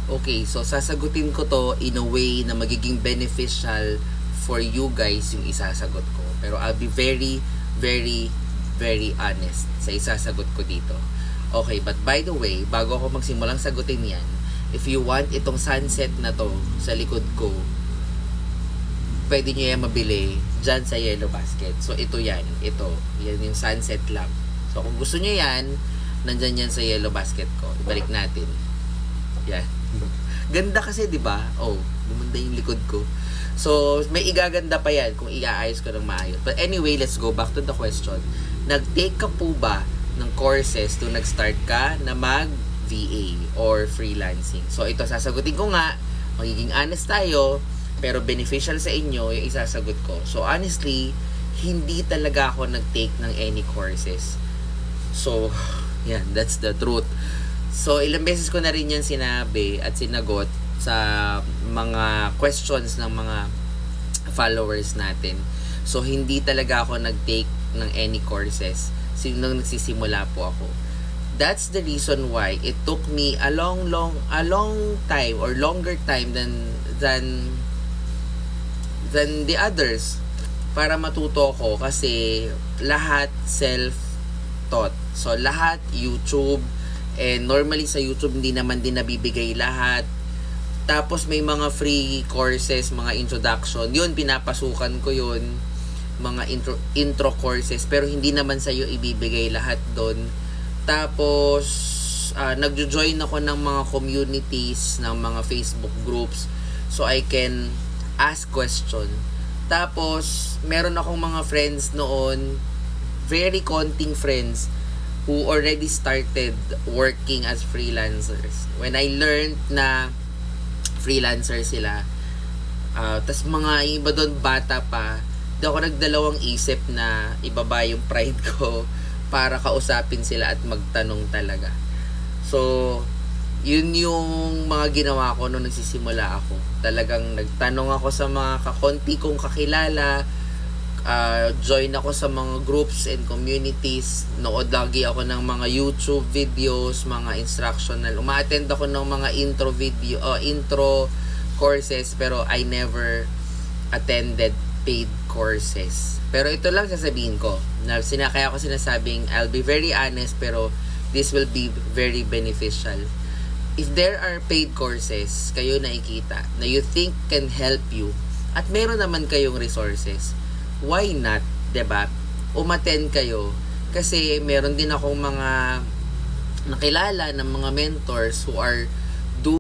Okay, so sasagutin ko to in a way na magiging beneficial for you guys yung isasagot ko. Pero I'll be very, very, very honest sa isasagot ko dito. Okay, but by the way, bago ako magsimulang sagutin yan, if you want itong sunset na to sa likod ko, pwede nyo yan mabili dyan sa Yellow Basket. So ito yan, yan yung sunset lamp. So kung gusto nyo yan, nandyan yan sa Yellow Basket ko. Ibalik natin. Yan. Ganda kasi, di ba? Oh, gumanda yung likod ko. So, may igaganda pa yan kung iaayos ko ng maayos. But anyway, let's go back to the question. Nag-take ka po ba ng courses to nag-start ka na mag-VA or freelancing? So, ito sasagutin ko nga. Magiging honest tayo, pero beneficial sa inyo yung isasagot ko. So, honestly, hindi talaga ako nag-take ng any courses. So, yan, that's the truth. So, ilang beses ko na rin yan sinabi at sinagot sa mga questions ng mga followers natin. So, hindi talaga ako nag-take ng any courses nung nagsisimula po ako. That's the reason why it took me a long time or longer time than the others para matuto ko, kasi lahat self-taught. So, lahat YouTube. And normally sa YouTube hindi naman din nabibigay lahat. Tapos may mga free courses, mga introduction. Yun, pinapasukan ko yun. Mga intro courses. Pero hindi naman sa'yo ibibigay lahat doon. Tapos, nagjo-join ako ng mga communities, ng mga Facebook groups. So I can ask question. Tapos, meron akong mga friends noon, very konting friends, who already started working as freelancers. When I learned na freelancer sila, tas mga iba doon bata pa, di ako nagdalawang isip na ibaba yung pride ko para kausapin sila at magtanong talaga. So, yun yung mga ginawa ko nung nagsisimula ako. Talagang nagtanong ako sa mga kakonti kong kakilala, join ako sa mga groups and communities, nood lagi ako ng mga YouTube videos, mga instructional, uma-attend ako ng mga intro courses, pero I never attended paid courses. Pero ito lang sasabihin ko, kaya ako sinasabing I'll be very honest, pero this will be very beneficial. If there are paid courses kayo nakikita na you think can help you, at meron naman kayong resources, why not, 'di ba? Umattend kayo, kasi meron din akong mga nakilala ng mga mentors who are